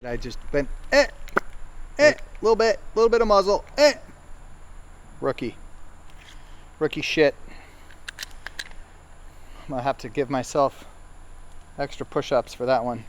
I just went, little bit of muzzle, Rookie shit. I'm gonna have to give myself extra push-ups for that one.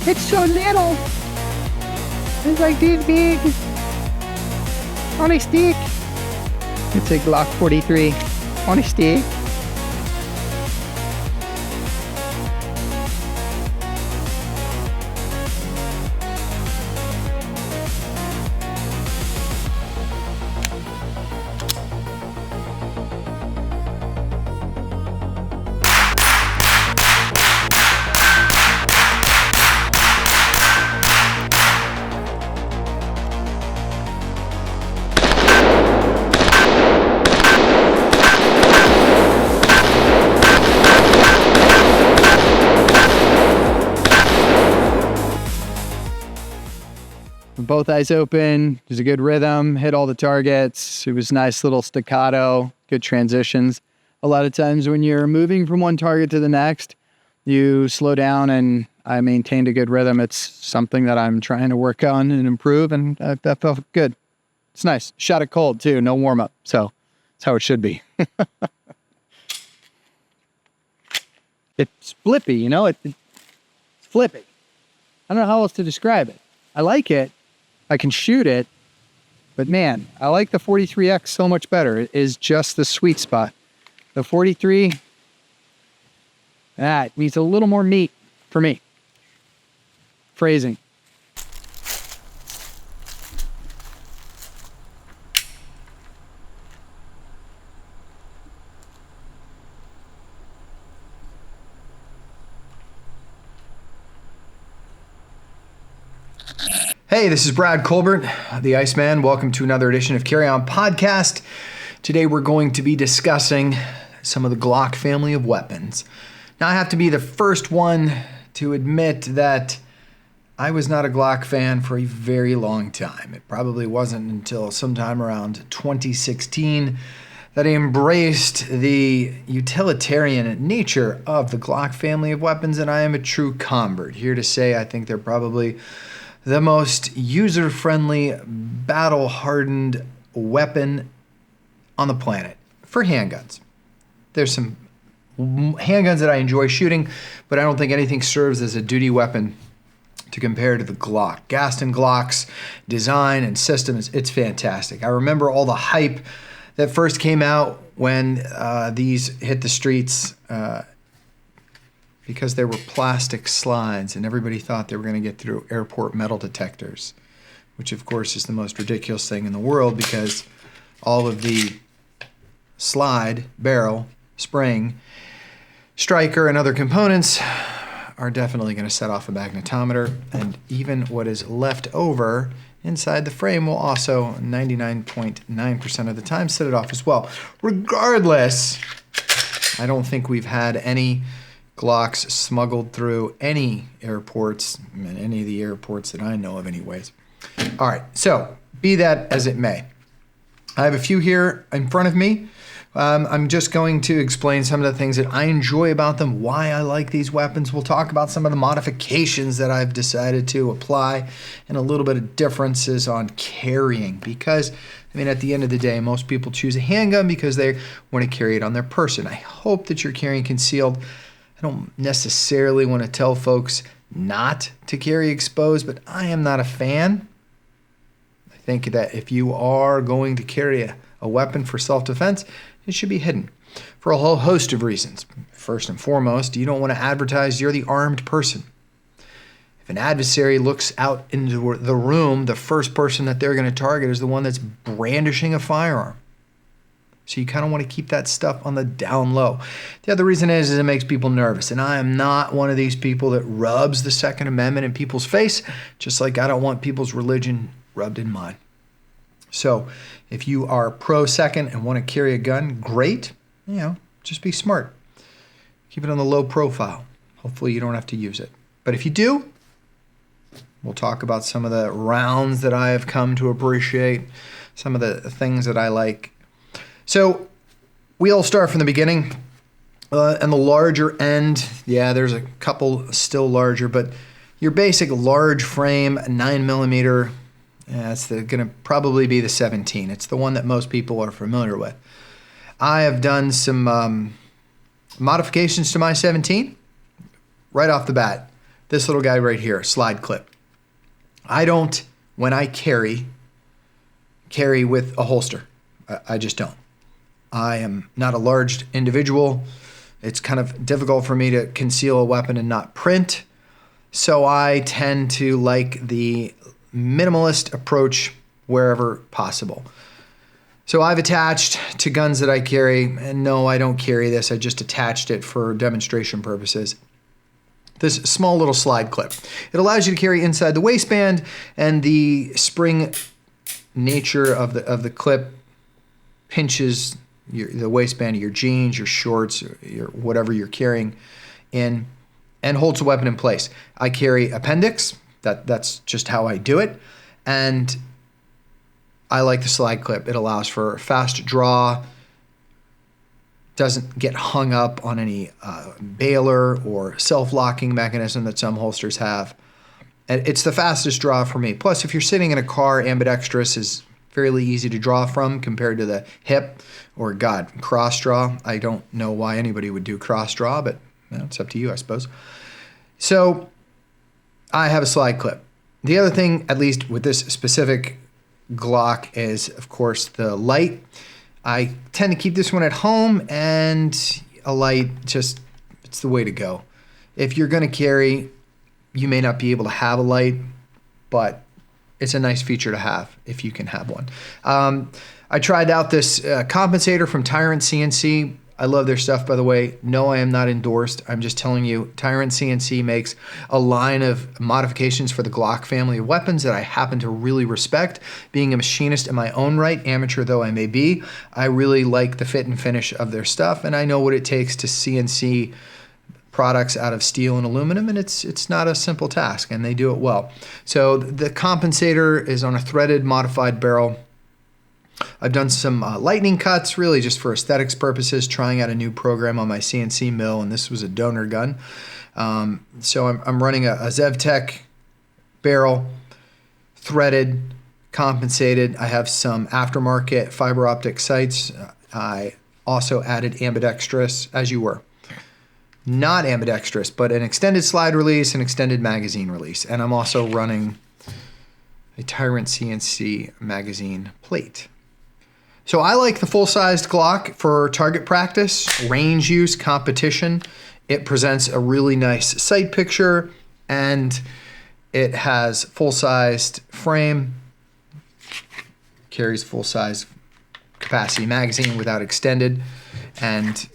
It's so little. It's like this big on a stick. It's a Glock 43 on a stick. Both eyes open, there's a good rhythm, hit all the targets. It was nice little staccato, good transitions. A lot of times when you're moving from one target to the next, you slow down, and I maintained a good rhythm. It's something that I'm trying to work on and improve, and that felt good. It's nice. Shot it cold too, no warm up. So that's how it should be. It's flippy, you know, it's flippy. I don't know how else to describe it. I like it. I can shoot it, but man, I like the 43X so much better. It is just the sweet spot. The 43, it needs a little more meat for me. Phrasing. Hey, this is Brad Colbert, the Iceman. Welcome to another edition of Carry On Podcast. Today we're going to be discussing some of the Glock family of weapons. Now, I have to be the first one to admit that I was not a Glock fan for a very long time. It probably wasn't until sometime around 2016 that I embraced the utilitarian nature of the Glock family of weapons, and I am a true convert. Here to say I think they're probably the most user-friendly, battle-hardened weapon on the planet for handguns. There's some handguns that I enjoy shooting, but I don't think anything serves as a duty weapon to compare to the Glock. Gaston Glock's design and system, it's fantastic. I remember all the hype that first came out when these hit the streets because they were plastic slides and everybody thought they were going to get through airport metal detectors, which of course is the most ridiculous thing in the world because all of the slide, barrel, spring, striker, and other components are definitely going to set off a magnetometer, and even what is left over inside the frame will also 99.9% of the time set it off as well. Regardless, I don't think we've had any Glocks smuggled through any airports, any of the airports that I know of anyways. All right, so be that as it may. I have a few here in front of me. I'm just going to explain some of the things that I enjoy about them, why I like these weapons. We'll talk about some of the modifications that I've decided to apply and a little bit of differences on carrying because, I mean, at the end of the day, most people choose a handgun because they want to carry it on their person. I hope that you're carrying concealed. I don't necessarily want to tell folks not to carry exposed, but I am not a fan. I think that if you are going to carry a weapon for self-defense, it should be hidden for a whole host of reasons. First and foremost, you don't want to advertise you're the armed person. If an adversary looks out into the room, the first person that they're going to target is the one that's brandishing a firearm. So you kind of want to keep that stuff on the down low. The other reason is it makes people nervous. And I am not one of these people that rubs the Second Amendment in people's face, just like I don't want people's religion rubbed in mine. So if you are pro-second and want to carry a gun, great. Just be smart. Keep it on the low profile. Hopefully you don't have to use it. But if you do, we'll talk about some of the rounds that I have come to appreciate, some of the things that I like. So we'll start from the beginning. And the larger end, yeah, there's a couple still larger, but your basic large frame 9mm, it's going to probably be the 17. It's the one that most people are familiar with. I have done some modifications to my 17 right off the bat. This little guy right here, slide clip. I don't, when I carry with a holster. I just don't. I am not a large individual. It's kind of difficult for me to conceal a weapon and not print. So I tend to like the minimalist approach wherever possible. So I've attached to guns that I carry, and no, I don't carry this. I just attached it for demonstration purposes. This small little slide clip. It allows you to carry inside the waistband, and the spring nature of the clip pinches the waistband of your jeans, your shorts, your whatever you're carrying in, and holds the weapon in place. I carry appendix. That's just how I do it. And I like the slide clip. It allows for fast draw, doesn't get hung up on any bailer or self-locking mechanism that some holsters have. And it's the fastest draw for me. Plus, if you're sitting in a car, ambidextrous is fairly easy to draw from compared to the hip or, God, cross draw. I don't know why anybody would do cross draw, but it's up to you, I suppose. So I have a slide clip. The other thing, at least with this specific Glock, is, of course, the light. I tend to keep this one at home, and a light, it's the way to go. If you're going to carry, you may not be able to have a light, but it's a nice feature to have if you can have one. I tried out this compensator from Tyrant CNC. I love their stuff, by the way. No, I am not endorsed. I'm just telling you, Tyrant CNC makes a line of modifications for the Glock family of weapons that I happen to really respect. Being a machinist in my own right, amateur though I may be, I really like the fit and finish of their stuff, and I know what it takes to CNC products out of steel and aluminum, and it's not a simple task, and they do it well. So the compensator is on a threaded modified barrel. I've done some lightning cuts, really just for aesthetics purposes, trying out a new program on my CNC mill, and this was a donor gun. So I'm running a ZevTech barrel, threaded, compensated. I have some aftermarket fiber optic sights. I also added ambidextrous, as you were. Not ambidextrous, but an extended slide release and extended magazine release. And I'm also running a Tyrant CNC magazine plate. So I like the full-sized Glock for target practice, range use, competition. It presents a really nice sight picture, and it has full-sized frame, carries full-size capacity magazine without extended, and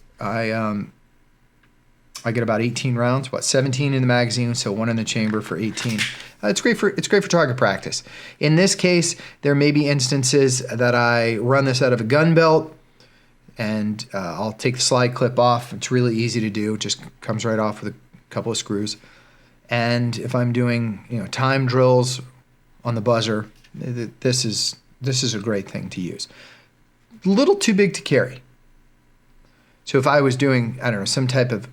I get about 18 rounds, 17 in the magazine, so 1 in the chamber for 18. It's great for target practice. In this case, there may be instances that I run this out of a gun belt, and I'll take the slide clip off. It's really easy to do; it just comes right off with a couple of screws. And if I'm doing time drills on the buzzer, this is a great thing to use. A little too big to carry. So if I was doing some type of,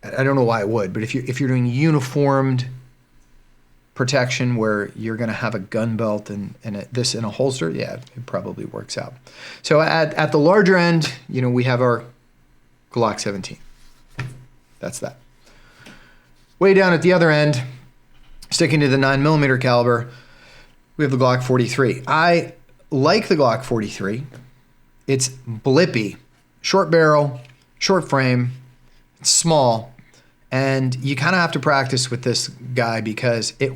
I don't know why I would, but if you're doing uniformed protection where you're going to have a gun belt and this in a holster, yeah, it probably works out. So at the larger end, we have our Glock 17. That's that. Way down at the other end, sticking to the 9mm caliber, we have the Glock 43. I like the Glock 43. It's blippy, short barrel, short frame, it's small. And you kind of have to practice with this guy because it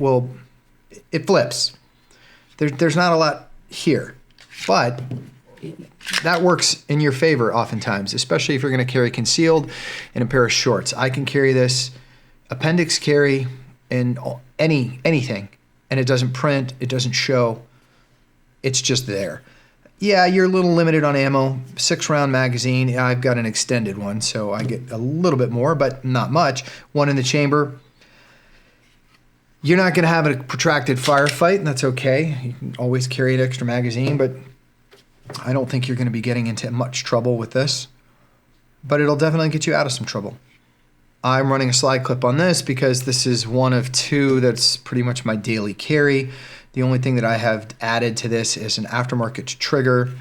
flips. There's not a lot here, but that works in your favor oftentimes, especially if you're going to carry concealed in a pair of shorts. I can carry this appendix carry in anything, and it doesn't print, it doesn't show, it's just there. yeah, you're a little limited on ammo. 6-round magazine. I've got an extended one, so I get a little bit more, but not much. One in the chamber. You're not going to have a protracted firefight, and that's okay. You can always carry an extra magazine, but I don't think you're going to be getting into much trouble with this. But it'll definitely get you out of some trouble. I'm running a slide clip on this because this is one of two that's pretty much my daily carry. The only thing that I have added to this is an aftermarket trigger,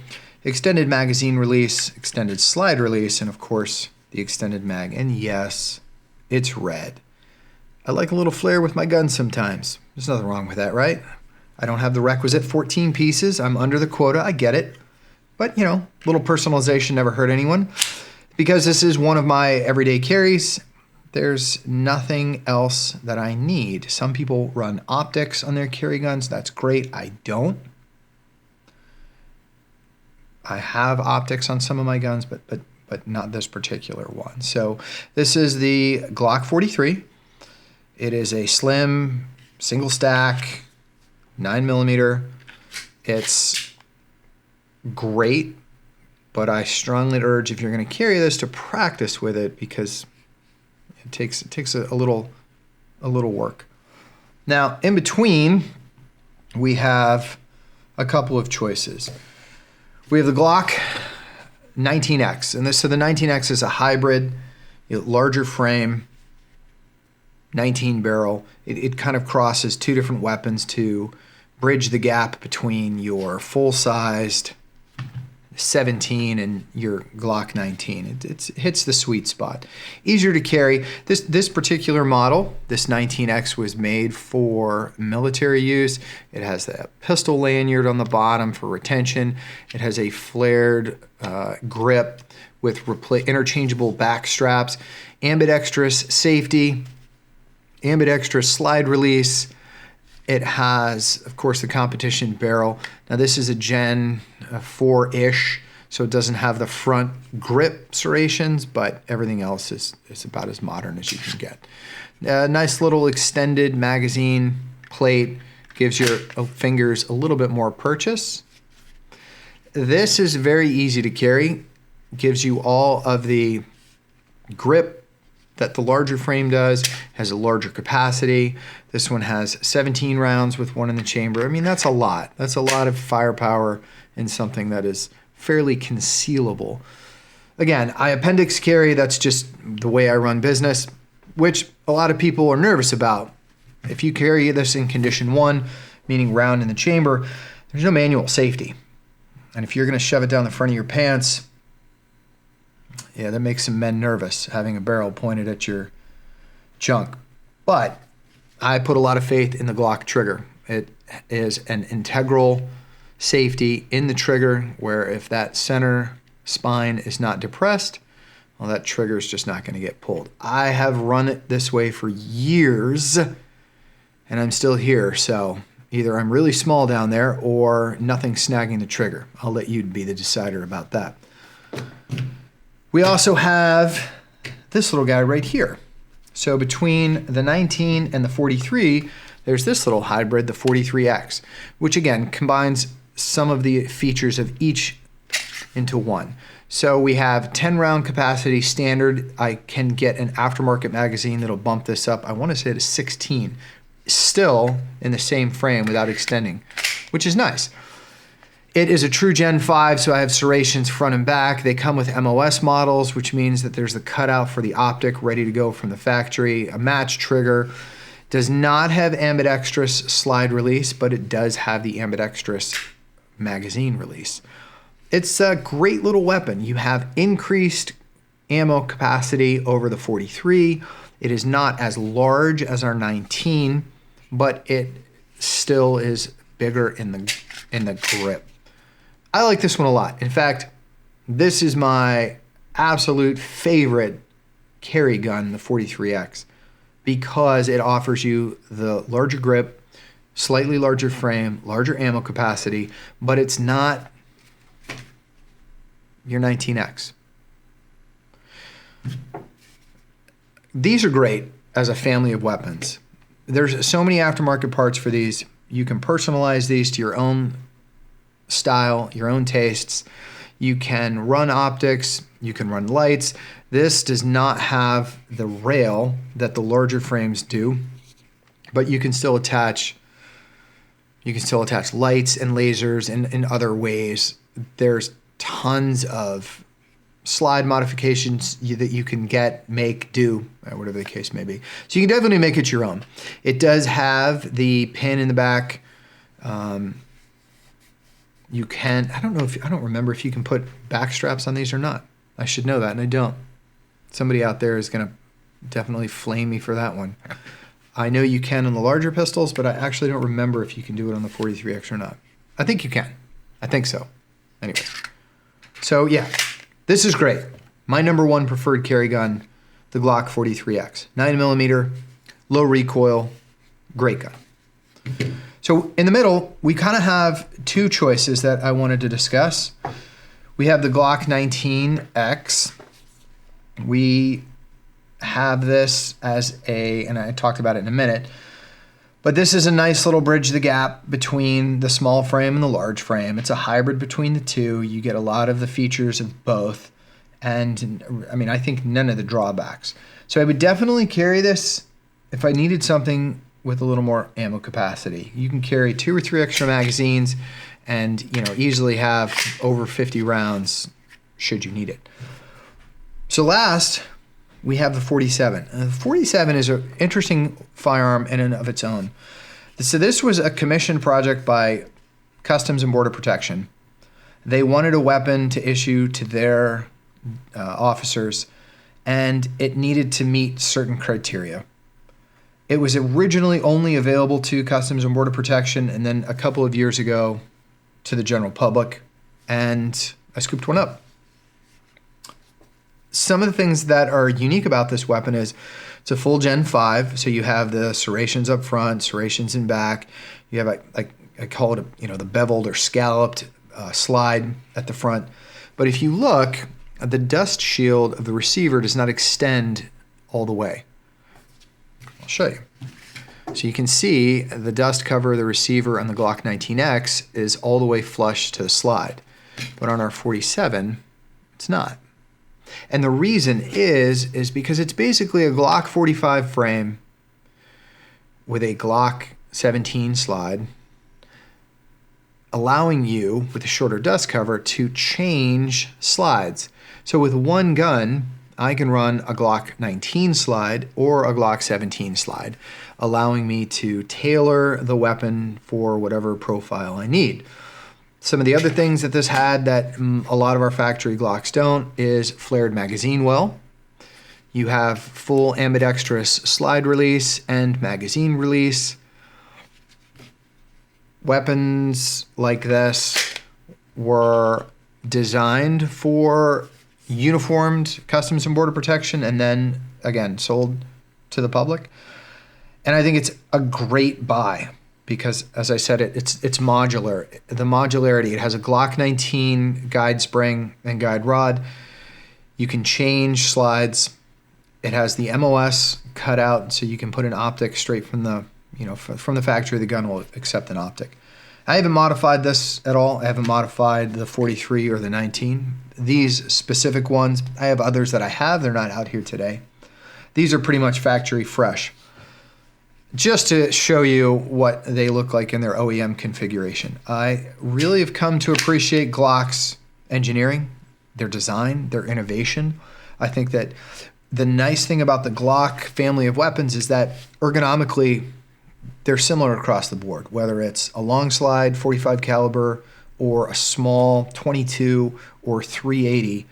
extended magazine release, extended slide release, and of course the extended mag. And yes, it's red. I like a little flair with my gun sometimes. There's nothing wrong with that, right? I don't have the requisite 14 pieces. I'm under the quota. I get it. But, you know, a little personalization never hurt anyone. Because this is one of my everyday carries, there's nothing else that I need. Some people run optics on their carry guns. That's great. I don't. I have optics on some of my guns, but not this particular one. So this is the Glock 43. It is a slim, single stack, 9mm. It's great, but I strongly urge, if you're going to carry this, to practice with it, because it takes a little work. Now, in between, we have a couple of choices. We have the Glock 19X, and so the 19X is a hybrid, larger frame, 19 barrel. It kind of crosses two different weapons to bridge the gap between your full-sized 17 and your Glock 19. It hits the sweet spot. Easier to carry. This particular model, this 19X, was made for military use. It has the pistol lanyard on the bottom for retention. It has a flared grip with interchangeable back straps, ambidextrous safety, ambidextrous slide release. It has, of course, the competition barrel. Now this is a Gen 4-ish, so it doesn't have the front grip serrations, but everything else is about as modern as you can get. A nice little extended magazine plate gives your fingers a little bit more purchase. This is very easy to carry. Gives you all of the grip that the larger frame does, has a larger capacity. This one has 17 rounds with one in the chamber. I mean, that's a lot. That's a lot of firepower in something that is fairly concealable. Again, I appendix carry. That's just the way I run business, which a lot of people are nervous about. If you carry this in condition 1, meaning round in the chamber, there's no manual safety. And if you're going to shove it down the front of your pants, yeah, that makes some men nervous, having a barrel pointed at your junk. But I put a lot of faith in the Glock trigger. It is an integral safety in the trigger, where if that center spine is not depressed, well, that trigger is just not going to get pulled. I have run it this way for years, and I'm still here. So either I'm really small down there or nothing's snagging the trigger. I'll let you be the decider about that. We also have this little guy right here. So between the 19 and the 43, there's this little hybrid, the 43X, which again combines some of the features of each into one. So we have 10 round capacity standard. I can get an aftermarket magazine that'll bump this up. I want to say to 16, still in the same frame without extending, which is nice. It is a true Gen 5, so I have serrations front and back. They come with MOS models, which means that there's the cutout for the optic ready to go from the factory. A match trigger. Does not have ambidextrous slide release, but it does have the ambidextrous magazine release. It's a great little weapon. You have increased ammo capacity over the 43. It is not as large as our 19, but it still is bigger in the grip. I like this one a lot. In fact, this is my absolute favorite carry gun, the 43X, because it offers you the larger grip, slightly larger frame, larger ammo capacity, but it's not your 19X. These are great as a family of weapons. There's so many aftermarket parts for these. You can personalize these to your own style, your own tastes. You can run optics, you can run lights. This does not have the rail that the larger frames do, but you can still attach lights and lasers in other ways. There's tons of slide modifications that you can make, do, whatever the case may be. So you can definitely make it your own. It does have the pin in the back. You can, I don't remember if you can put back straps on these or not. I should know that, and I don't. Somebody out there is going to definitely flame me for that one. I know you can on the larger pistols, but I actually don't remember if you can do it on the 43X or not. I think you can. I think so. Anyway. So yeah, this is great. My number one preferred carry gun, the Glock 43X. 9mm, low recoil, great gun. So in the middle, we kind of have two choices that I wanted to discuss. We have the Glock 19X. We have this as and I talked about it in a minute, but this is a nice little bridge the gap between the small frame and the large frame. It's a hybrid between the two. You get a lot of the features of both, and I mean, I think none of the drawbacks. So I would definitely carry this if I needed something with a little more ammo capacity. You can carry 2 or 3 extra magazines and, you know, easily have over 50 rounds should you need it. So last, we have the 47. The 47 is an interesting firearm in and of its own. So this was a commissioned project by Customs and Border Protection. They wanted a weapon to issue to their officers, and it needed to meet certain criteria. It was originally only available to Customs and Border Protection, and then a couple of years ago to the general public, and I scooped one up. Some of the things that are unique about this weapon is it's a full Gen 5, so you have the serrations up front, serrations in back. You have, I call it, the beveled or scalloped slide at the front. But if you look, the dust shield of the receiver does not extend all the way. I'll show you. So you can see the dust cover of the receiver on the Glock 19X is all the way flush to the slide. But on our 47, it's not. And the reason is because it's basically a Glock 45 frame with a Glock 17 slide, allowing you, with a shorter dust cover, to change slides. So with one gun, I can run a Glock 19 slide or a Glock 17 slide, allowing me to tailor the weapon for whatever profile I need. Some of the other things that this had that a lot of our factory Glocks don't is flared magazine well. You have full ambidextrous slide release and magazine release. Weapons like this were designed for uniformed Customs and Border Protection and then, again, sold to the public. And I think it's a great buy. Because, as I said, it's modular. The modularity, it has a Glock 19 guide spring and guide rod. You can change slides. It has the MOS cut out, so you can put an optic straight from the, from the factory. The gun will accept an optic. I haven't modified this at all. I haven't modified the 43 or the 19. These specific ones, I have others that I have. They're not out here today. These are pretty much factory fresh. Just to show you what they look like in their OEM configuration. I really have come to appreciate Glock's engineering, their design, their innovation. I think that the nice thing about the Glock family of weapons is that ergonomically, they're similar across the board, whether it's a long slide 45 caliber or a small 22 or 380,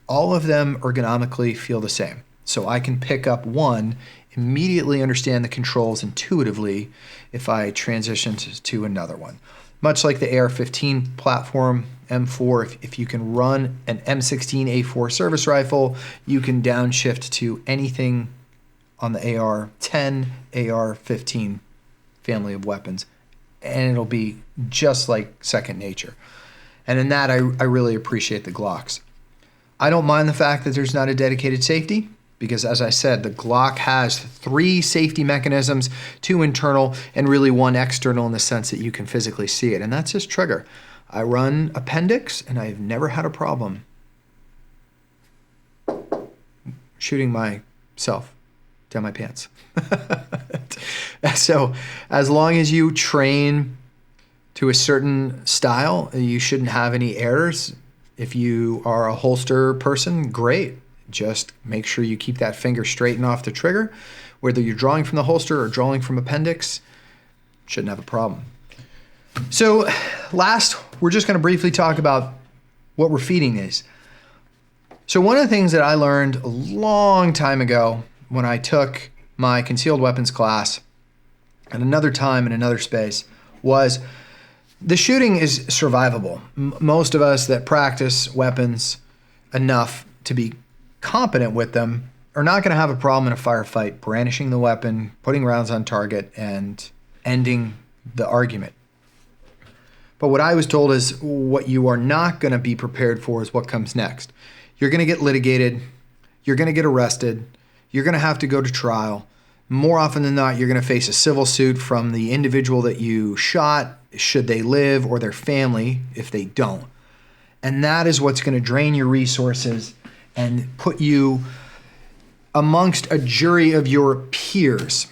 all of them ergonomically feel the same. So I can pick up one, immediately understand the controls intuitively if I transition to another one. Much like the AR-15 platform, M4, if you can run an M16A4 service rifle, you can downshift to anything on the AR-10, AR-15 family of weapons, and it'll be just like second nature. And in that, I really appreciate the Glocks. I don't mind the fact that there's not a dedicated safety, because as I said, the Glock has 3 safety mechanisms, 2 internal and really 1 external in the sense that you can physically see it, and that's his trigger. I run appendix, and I've never had a problem shooting myself down my pants. So as long as you train to a certain style, you shouldn't have any errors. If you are a holster person, great. Just make sure you keep that finger straight and off the trigger. Whether you're drawing from the holster or drawing from appendix, shouldn't have a problem. So last, we're just going to briefly talk about what we're feeding these. So one of the things that I learned a long time ago when I took my concealed weapons class, and another time in another space, was the shooting is survivable. Most of us that practice weapons enough to be competent with them are not going to have a problem in a firefight brandishing the weapon, putting rounds on target, and ending the argument. But what I was told is what you are not going to be prepared for is what comes next. You're going to get litigated. You're going to get arrested. You're going to have to go to trial. More often than not, you're going to face a civil suit from the individual that you shot, should they live, or their family if they don't. And that is what's going to drain your resources and put you amongst a jury of your peers.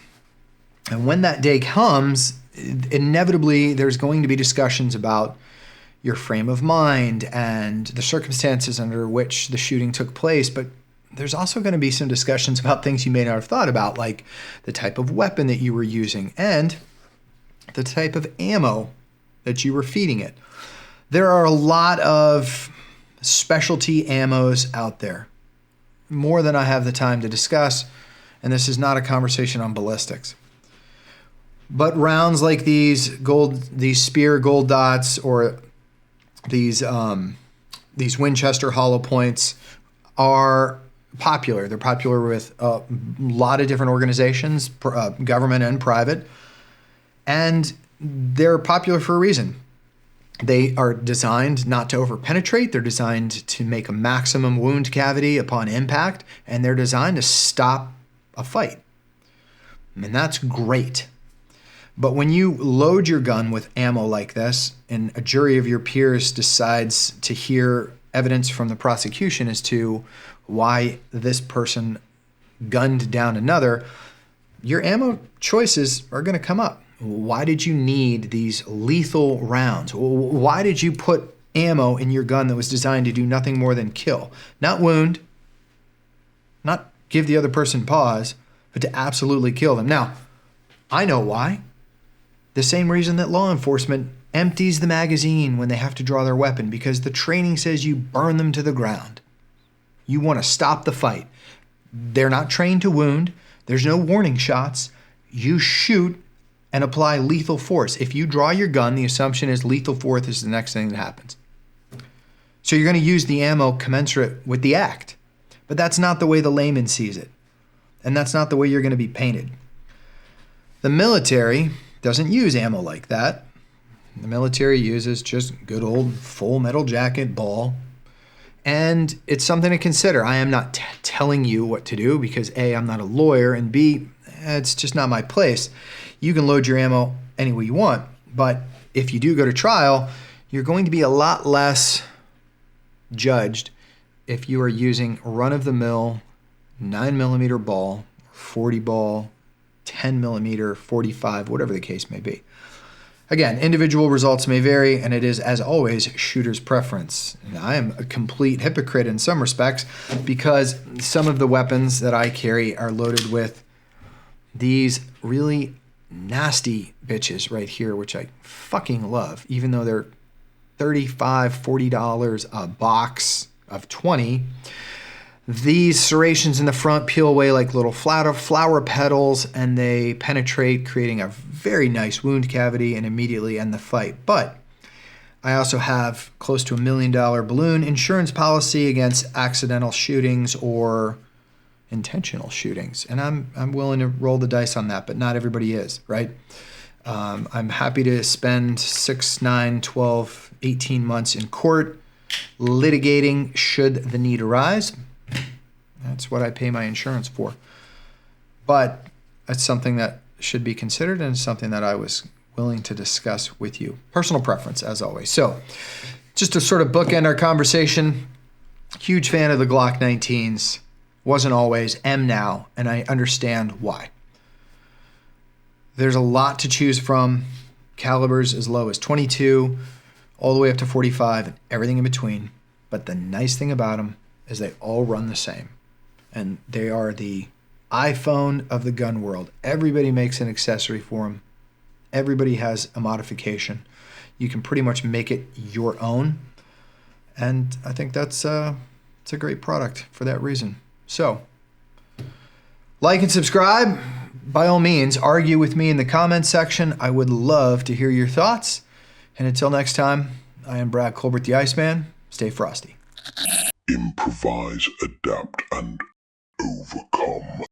And when that day comes, inevitably there's going to be discussions about your frame of mind and the circumstances under which the shooting took place. But there's also going to be some discussions about things you may not have thought about, like the type of weapon that you were using and the type of ammo that you were feeding it. There are a lot of specialty ammos out there, more than I have the time to discuss, and this is not a conversation on ballistics. But rounds like these SPEER gold dots, or these Winchester hollow points are popular. They're popular with a lot of different organizations, government and private, and they're popular for a reason. They are designed not to overpenetrate. They're designed to make a maximum wound cavity upon impact, and they're designed to stop a fight. And that's great. But when you load your gun with ammo like this, and a jury of your peers decides to hear evidence from the prosecution as to why this person gunned down another, your ammo choices are going to come up. Why did you need these lethal rounds? Why did you put ammo in your gun that was designed to do nothing more than kill? Not wound, not give the other person pause, but to absolutely kill them. Now, I know why. The same reason that law enforcement empties the magazine when they have to draw their weapon, because the training says you burn them to the ground. You want to stop the fight. They're not trained to wound. There's no warning shots. You shoot and apply lethal force. If you draw your gun, the assumption is lethal force is the next thing that happens. So you're going to use the ammo commensurate with the act. But that's not the way the layman sees it. And that's not the way you're going to be painted. The military doesn't use ammo like that. The military uses just good old full metal jacket ball. And it's something to consider. I am not telling you what to do because A, I'm not a lawyer, and B, it's just not my place. You can load your ammo any way you want, but if you do go to trial, you're going to be a lot less judged if you are using run-of-the-mill 9mm ball, 40 ball, 10mm, 45, whatever the case may be. Again, individual results may vary, and it is, as always, shooter's preference. And I am a complete hypocrite in some respects because some of the weapons that I carry are loaded with these really nasty bitches right here, which I fucking love, even though they're $35, $40 a box of 20. These serrations in the front peel away like little flower petals, and they penetrate, creating a very nice wound cavity and immediately end the fight. But I also have close to $1 million balloon insurance policy against accidental shootings or intentional shootings, and I'm willing to roll the dice on that, but not everybody is, right? I'm happy to spend 6, 9, 12, 18 months in court litigating should the need arise. That's what I pay my insurance for. But it's something that should be considered, and something that I was willing to discuss with you. Personal preference, as always. So, just to sort of bookend our conversation, huge fan of the Glock 19s. Wasn't always, am now, and I understand why. There's a lot to choose from. Calibers as low as 22, all the way up to 45, and everything in between. But the nice thing about them is they all run the same. And they are the iPhone of the gun world. Everybody makes an accessory for them. Everybody has a modification. You can pretty much make it your own. And I think it's a great product for that reason. So, like and subscribe. By all means, argue with me in the comments section. I would love to hear your thoughts. And until next time, I am Brad Colbert, the Iceman. Stay frosty. Improvise, adapt, and overcome.